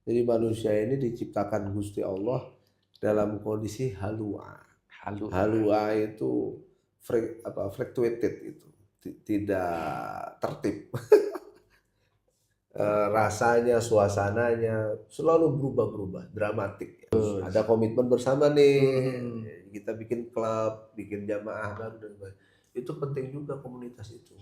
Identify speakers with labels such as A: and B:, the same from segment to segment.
A: Jadi manusia ini diciptakan Gusti Allah dalam kondisi halua.
B: Halu.
A: Halua itu fluctuated itu, tidak tertib. Rasanya, suasananya selalu berubah-berubah, dramatik. Ada komitmen bersama nih, kita bikin klub, bikin jamaah baru dan sebagainya. Itu penting juga komunitas itu.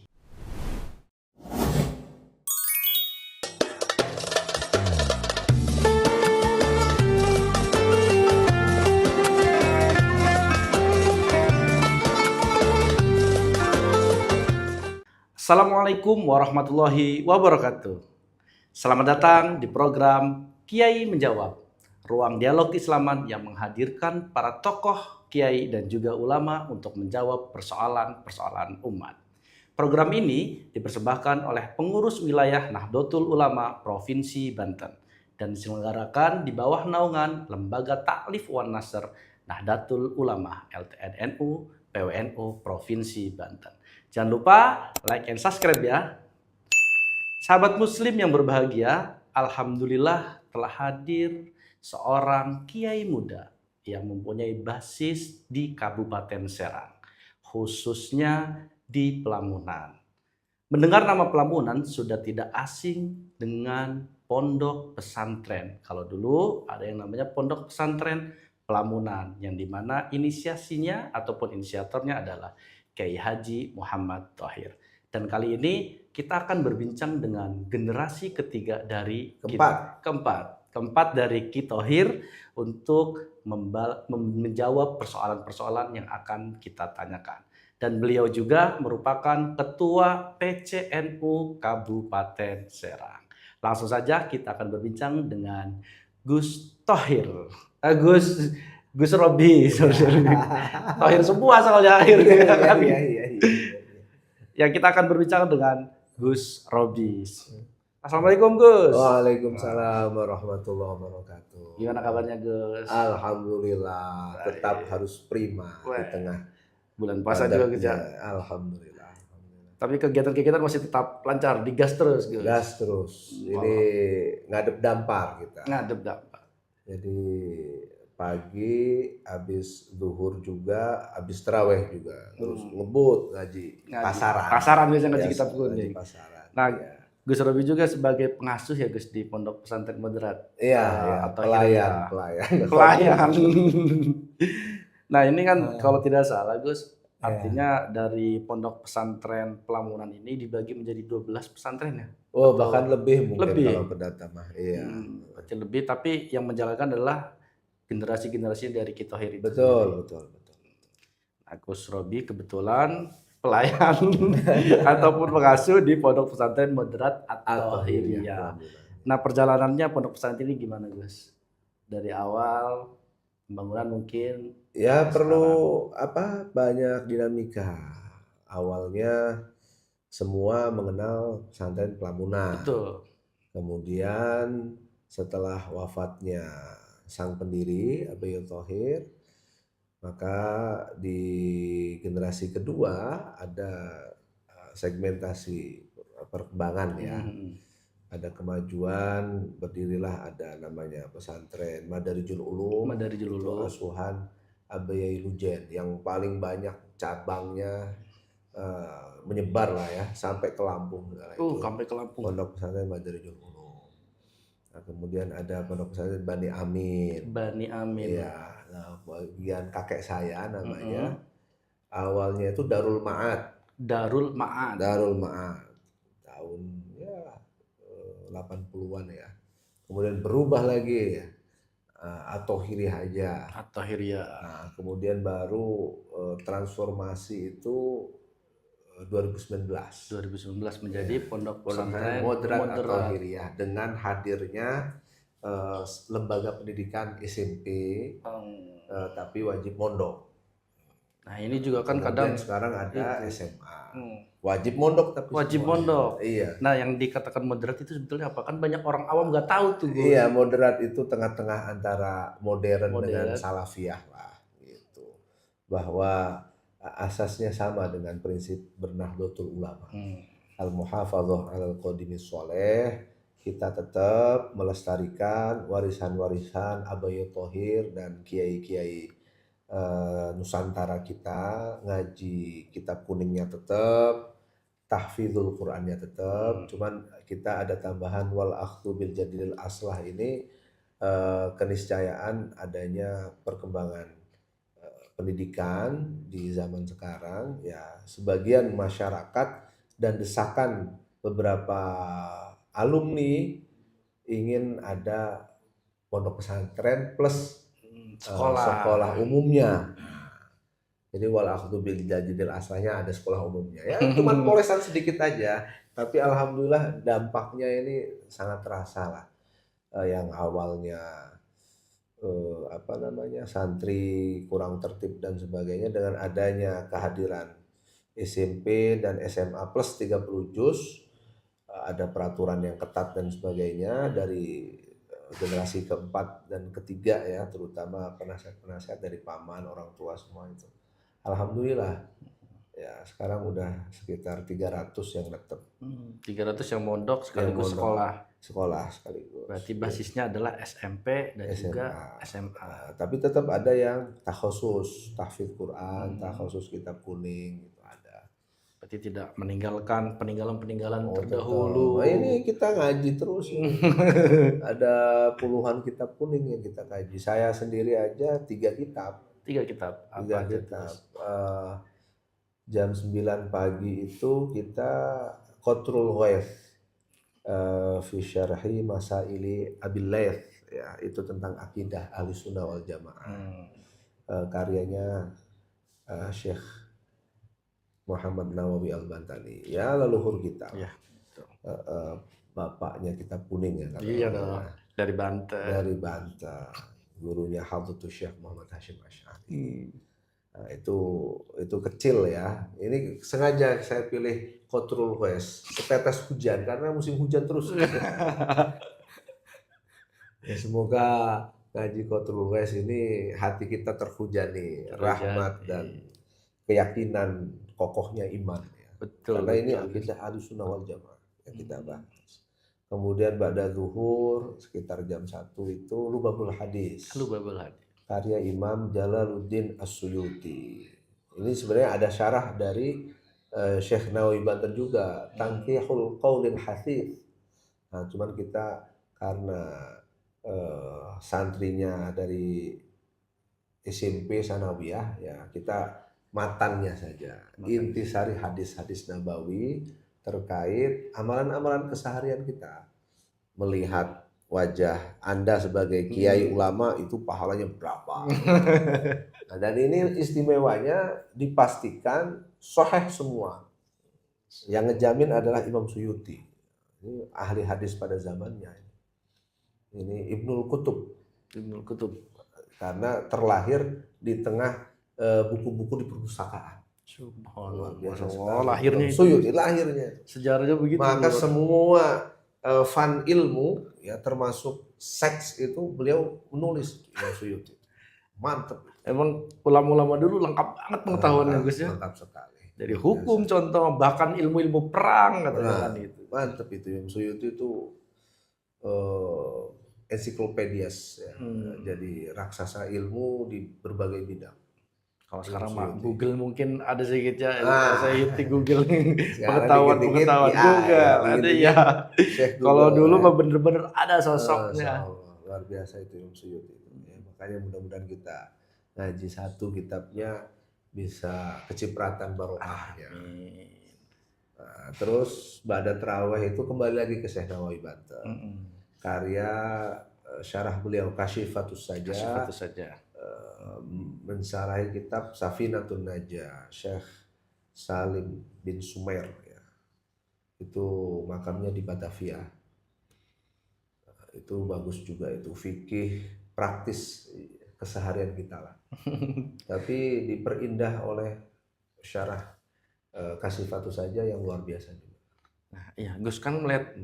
B: Assalamualaikum warahmatullahi wabarakatuh. Selamat datang di program Kiai Menjawab, ruang dialog Islaman yang menghadirkan para tokoh, kiai, dan juga ulama untuk menjawab persoalan-persoalan umat. Program ini dipersembahkan oleh pengurus wilayah Nahdlatul Ulama Provinsi Banten dan diselenggarakan di bawah naungan Lembaga Taklif wan Nasr Nahdlatul Ulama LTNNU PWNU Provinsi Banten. Jangan lupa like and subscribe ya. Sahabat muslim yang berbahagia, alhamdulillah telah hadir seorang kiai muda yang mempunyai basis di Kabupaten Serang, khususnya di Pelamunan. Mendengar nama Pelamunan sudah tidak asing dengan pondok pesantren. Kalau dulu ada yang namanya pondok pesantren Pelamunan, yang dimana inisiasinya ataupun inisiatornya adalah Kiai Haji Muhammad Thohir. Dan kali ini kita akan berbincang dengan generasi ketiga dari keempat dari Ki Thohir untuk menjawab persoalan-persoalan yang akan kita tanyakan. Dan beliau juga merupakan Ketua PCNU Kabupaten Serang. Langsung saja kita akan berbincang dengan Gus Thohir. Gus Robi. Thohir semua soalnya akhirnya.
A: Iya.
B: Yang kita akan berbincang dengan Gus Robi. Assalamualaikum Gus.
A: Waalaikumsalam warahmatullahi wabarakatuh.
B: Gimana kabarnya Gus?
A: Alhamdulillah, tetap harus prima di tengah
B: bulan puasa juga Gus ya.
A: Alhamdulillah.
B: Tapi kegiatan-kegiatan masih tetap lancar, digas terus Gus.
A: Gas terus. Ini ngadep dampar kita.
B: Ngadep dampar.
A: Jadi pagi habis zuhur juga, habis taraweh juga, terus ngebut ngaji
B: pasaran biasanya ngaji kitab pun
A: ngaji pasaran.
B: Nah, ya. Gus Robi juga sebagai pengasuh ya Gus di Pondok Pesantren Moderat.
A: Iya,
B: atau
A: pelayan.
B: Nah, ini kan kalau tidak salah Gus, artinya dari Pondok Pesantren Pelamunan ini dibagi menjadi 12 pesantren ya?
A: Oh, bahkan lebih mungkin
B: lebih.
A: Kalau pendata mah. Iya.
B: Lebih, tapi yang menjalankan adalah generasi-generasi dari Ki Thohir itu.
A: Betul.
B: Nah, Gus Robi kebetulan pelayan ataupun pengasuh di Pondok Pesantren Moderat At-Thohiriyah. Nah, perjalanannya Pondok Pesantren ini gimana Gus? Dari awal pembangunan mungkin
A: ya perlu banyak dinamika. Awalnya semua mengenal pesantren Pelamunan.
B: Betul.
A: Kemudian setelah wafatnya sang pendiri Abayul Thohir, maka di generasi kedua ada segmentasi perkembangan ya. Ada kemajuan, berdirilah ada namanya pesantren Madarijul Ulum, asuhan Abayai Lujen yang paling banyak cabangnya, menyebar lah ya sampai ke Lampung.
B: Sampai ke Lampung.
A: Pondok pesantren Madarijul Ulum. Nah, kemudian ada pondok pesantren Bani Amin. Ya, nah, bagian kakek saya namanya awalnya itu Darul Ma'ad. Tahun ya 80-an ya. Kemudian berubah lagi At-Thohiriyah aja. Nah, kemudian baru transformasi itu 2019
B: menjadi Pondok Pesantren
A: Moderat At-Thohiriyah dengan hadirnya lembaga pendidikan SMP tapi wajib mondok.
B: Nah, ini juga kan
A: kadang sekarang ada SMA. Wajib mondok tapi
B: wajib mondok.
A: Iya.
B: Nah, yang dikatakan moderat itu sebetulnya apa? Kan banyak orang awam nggak tahu tuh.
A: Iya, moderat itu tengah-tengah antara modern dengan salafiyah lah gitu. Bahwa asasnya sama dengan prinsip Bernahdlatul Ulama. Al-muhafadzah 'alal qadimis sholeh, kita tetap melestarikan warisan-warisan Abayu Thohir dan kiai-kiai Nusantara kita, ngaji kitab kuningnya tetap, tahfidzul Qur'annya tetap, cuman kita ada tambahan wal akhdhu bil jadidil aslah ini, keniscayaan adanya perkembangan pendidikan di zaman sekarang, ya sebagian masyarakat dan desakan beberapa alumni ingin ada pondok pesantren plus sekolah umumnya. Jadi wal akhdhu bil jadidil aslahnya ada sekolah umumnya. Ya cuma polesan sedikit aja, tapi alhamdulillah dampaknya ini sangat terasa lah. Yang awalnya santri kurang tertib dan sebagainya, dengan adanya kehadiran SMP dan SMA plus 30 juz, ada peraturan yang ketat dan sebagainya dari generasi keempat dan ketiga ya, terutama penasihat-penasihat dari paman, orang tua semua itu. Alhamdulillah ya sekarang udah sekitar 300 yang tetap.
B: 300 yang mondok sekaligus
A: sekolah sekaligus.
B: Berarti basisnya adalah SMP dan juga SMA.
A: Tapi tetap ada yang takhusus, tahfidz Quran, takhusus kitab kuning itu ada.
B: Berarti tidak meninggalkan peninggalan terdahulu.
A: Nah, ini kita ngaji terus. Ada puluhan kitab kuning yang kita kaji. Saya sendiri aja 3 kitab.
B: 3 kitab.
A: Apa 3 kitab. Jam 9 pagi itu kita Qatrul Ghaith fi syarhi masaili Abil Laith, ya itu tentang akidah Ahlussunnah wal Jamaah. Karyanya Syekh Muhammad Nawawi Al-Bantani, ya leluhur kita.
B: Ya,
A: bapaknya kitab kuning ya.
B: Iya dong. Dari Banten.
A: Dari Banten. Gurunya Hadratus Syekh Muhammad Hashim Asy'ari. Nah, itu kecil ya. Ini sengaja saya pilih Qatrul Ghaith, setetes hujan karena musim hujan terus. Ya, semoga ngaji Qatrul Ghaith ini hati kita terhujani rahmat dan keyakinan kokohnya iman ya.
B: Betul.
A: Karena ini akidah Ahlussunnah wal Jamaah yang kita bahas. Kemudian ba'da zuhur sekitar jam 1 itu Lubabul Hadis. Karya Imam Jalaluddin As-Suyuti. Ini sebenarnya ada syarah dari Syekh Nawawi Banten juga, Tanqihul Qaulil Hafiz. Nah, cuman kita karena santrinya dari SMP Sanawiyah ya, kita matannya saja. Intisari hadis-hadis Nabawi terkait amalan-amalan keseharian kita. Melihat wajah Anda sebagai kiai ulama itu pahalanya berapa. Nah, dan ini istimewanya dipastikan sahih semua. Yang ngejamin adalah Imam Suyuti. Ini ahli hadis pada zamannya. Ini Ibnul Qutub. Karena terlahir di tengah buku-buku di perpustakaan.
B: Subhanallah. Lahirnya
A: Suyuti, lahirnya.
B: Sejarahnya begitu.
A: Maka semua fan ilmu ya termasuk seks itu beliau menulis Imam Suyuti. Mantep.
B: Emang ulama-ulama dulu lengkap banget pengetahuannya Gus ya.
A: Lengkap sekali.
B: Dari hukum contoh, bahkan ilmu-ilmu perang katakan itu.
A: Mantep itu Imam Suyuti itu ensiklopedias ya. Jadi raksasa ilmu di berbagai bidang.
B: Kalau sekarang mah Google mungkin ada sedikit ya, saya hiti Google pengetahuan juga, ada ya. Kalau dulu mah bener-bener ada sosoknya.
A: Luar biasa itu Imam Suyuti. Ya, makanya mudah-mudahan kita ngaji satu kitabnya bisa kecipratan barokahnya. Nah, terus ba'da tarawih itu kembali lagi ke Syekh Nawawi Banten. Karya syarah beliau Kasyifatus Saja. Mensyarahi kitab Safinatun Najah Syekh Salim bin Sumair ya. Itu makamnya di Batavia. Itu bagus juga, itu fikih praktis keseharian kita lah. Tapi diperindah oleh syarah Kasyifatus Saja yang luar biasa juga.
B: Nah, iya, Gus kan melihat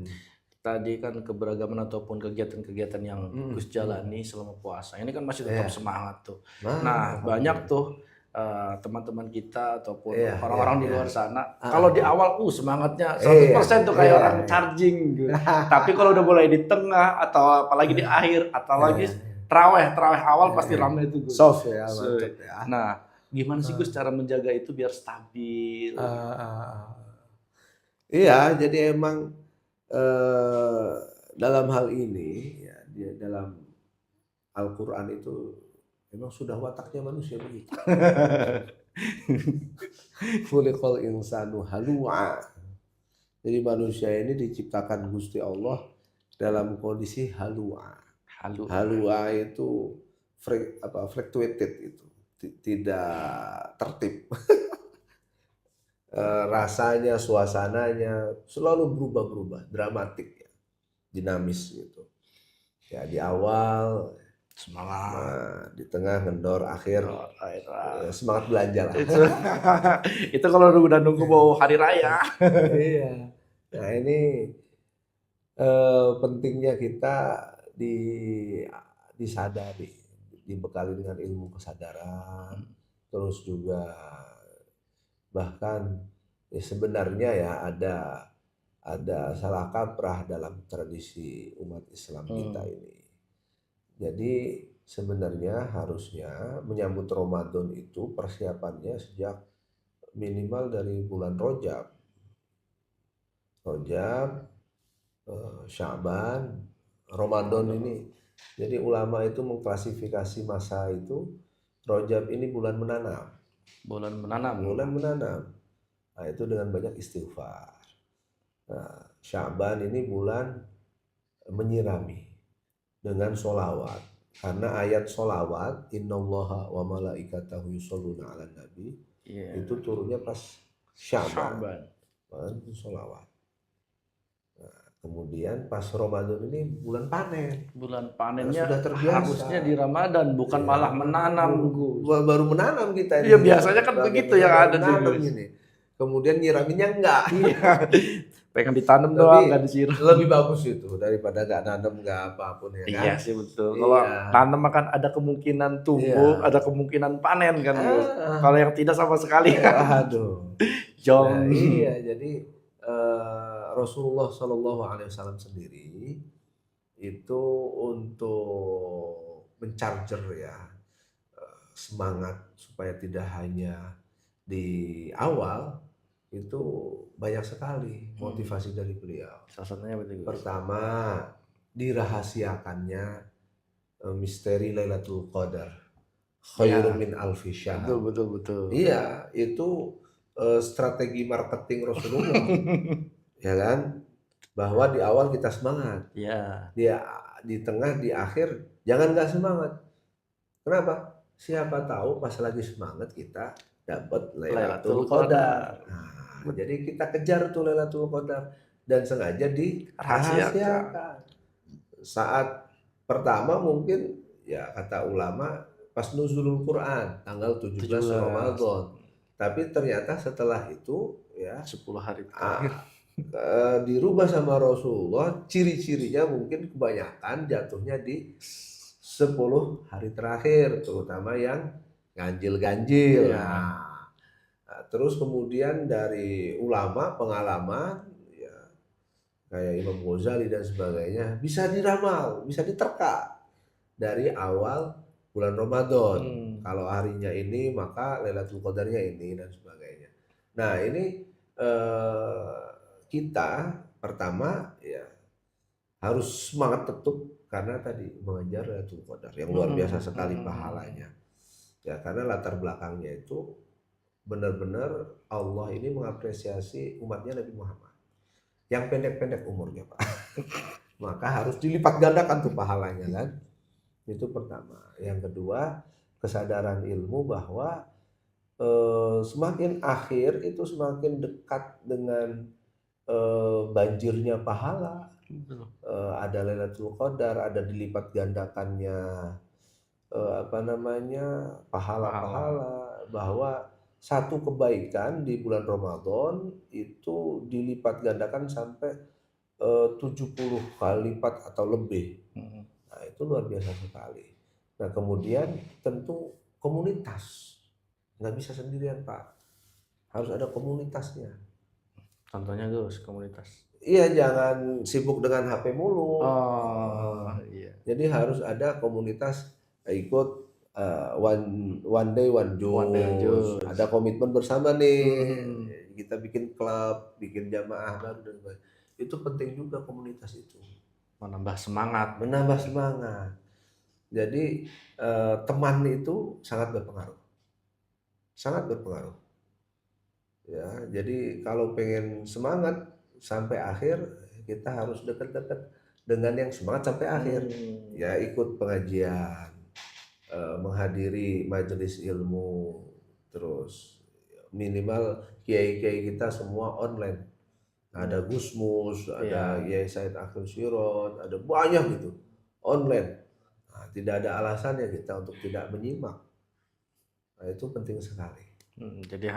B: tadi kan keberagaman ataupun kegiatan-kegiatan yang Gus jalani selama puasa ini kan masih tetap semangat tuh. Nah banyak tuh teman-teman kita ataupun
A: Iya,
B: orang-orang
A: iya,
B: di
A: iya.
B: luar sana.
A: Ah,
B: Kalau di awal semangatnya 100% tuh kayak
A: iya,
B: orang
A: iya.
B: charging gitu. Tapi kalau udah mulai di tengah atau apalagi di akhir atau lagi terawih awal pasti ramai itu Gus.
A: Soft ya,
B: So,
A: mantap ya.
B: nah, gimana sih Gus cara menjaga itu biar stabil?
A: Iya, jadi emang dalam hal ini ya, dia dalam Al-Quran itu memang sudah wataknya manusia begitu. Khuliqal insanu halu'a. Jadi manusia ini diciptakan Gusti Allah dalam kondisi halu'a. Halu'a itu fluctuated itu, tidak tertib. Rasanya, suasananya selalu berubah-berubah, dramatik ya, dinamis gitu. Ya di awal
B: Semangat.
A: di tengah ngendor, akhir semangat belanja lah.
B: Itu kalau udah nunggu mau hari raya.
A: Iya. Nah ini pentingnya kita disadari, dibekali dengan ilmu kesadaran, terus juga bahkan ya sebenarnya ya ada salah kaprah dalam tradisi umat Islam kita ini. Jadi sebenarnya harusnya menyambut Ramadan itu persiapannya sejak minimal dari bulan Rajab, Sya'ban, Ramadan ini. Jadi ulama itu mengklasifikasi masa itu Rajab ini bulan menanam.
B: Bulan menanam.
A: Nah, itu dengan banyak istighfar. Nah, Sya'ban ini bulan menyirami dengan sholawat. Karena ayat sholawat, innallaha wa malaikatahu yusholluna ala nabi, itu turunnya pas Sya'ban. Itu sholawat. Nah, kemudian pas Ramadan ini bulan panen.
B: Bulan panennya
A: sudah terbiasa.
B: Harusnya di Ramadan, bukan malah menanam.
A: Baru menanam kita ini.
B: Iya biasanya kan begitu yang ada
A: ini. Kemudian nyiraminnya enggak.
B: Pengen ditanam doang, nggak disiram.
A: Lebih bagus itu daripada nggak nanam nggak apapun ya kan.
B: Iya sih betul. Kalau nanam akan ada kemungkinan tumbuh, ada kemungkinan panen kan. Kalau yang tidak sama sekali.
A: Aduh.
B: Jong.
A: Nah, iya jadi Rasulullah Shallallahu Alaihi Wasallam sendiri itu untuk mencarger ya semangat supaya tidak hanya di awal itu banyak sekali motivasi dari beliau.
B: Salah satunya betul.
A: Pertama, dirahasiakannya misteri Lailatul Qadar. Khairun min alfi syahr.
B: Betul.
A: Iya, itu strategi marketing Rasulullah. Ya kan? Bahwa di awal kita semangat.
B: Iya.
A: Di tengah, di akhir jangan nggak semangat. Kenapa? Siapa tahu pas lagi semangat kita dapat Lailatul Qadar. Nah, jadi kita kejar tuh Lailatul Qadar dan sengaja dirahasiakan. Saat pertama mungkin ya kata ulama pas nuzulul Quran tanggal 17 Ramadan. Tapi ternyata setelah itu ya
B: 10 hari terakhir
A: dirubah sama Rasulullah, ciri-cirinya mungkin kebanyakan jatuhnya di 10 hari terakhir, terutama yang ganjil-ganjil. Nah, terus kemudian dari ulama pengalaman ya kayak Imam Ghazali dan sebagainya bisa diramal, bisa diterka dari awal bulan Ramadan. Kalau harinya ini maka Lailatul Qadarnya ini dan sebagainya. Nah, ini kita pertama ya harus semangat tetap karena tadi mengejar Lailatul Qadar yang luar biasa sekali pahalanya. Ya karena latar belakangnya itu benar-benar Allah ini mengapresiasi umatnya Nabi Muhammad yang pendek-pendek umurnya Pak. Maka harus dilipat gandakan tuh pahalanya kan. Itu pertama. Yang kedua, kesadaran ilmu bahwa semakin akhir itu semakin dekat dengan banjirnya pahala. Ada Lailatul Qadar, ada dilipat gandakannya pahala-pahala, bahwa satu kebaikan di bulan Ramadan itu dilipat gandakan sampai 70 kali lipat atau lebih. Nah, itu luar biasa sekali. Nah, kemudian tentu komunitas nggak bisa sendirian Pak, harus ada komunitasnya.
B: Contohnya Gus, komunitas.
A: Iya, jangan sibuk dengan HP mulu.
B: Oh, iya.
A: Jadi harus ada komunitas, ikut one day one
B: One day
A: jus.
B: jus.
A: Ada komitmen bersama nih.
B: Hmm.
A: Kita bikin klub, bikin jamaah baru dan sebagainya. Itu penting juga komunitas itu.
B: Menambah semangat.
A: Menambah semangat. Jadi teman itu sangat berpengaruh. Sangat berpengaruh. Ya, jadi kalau pengen semangat sampai akhir, kita harus dekat-dekat dengan yang semangat sampai akhir. Ya, ikut pengajian, menghadiri majelis ilmu, terus minimal kiai-kiai kita semua online. Ada Gusmus, ada Yai Said Akhil Sirot, ada banyak gitu online. Nah, tidak ada alasannya kita untuk tidak menyimak. Nah, itu penting sekali.
B: Jadi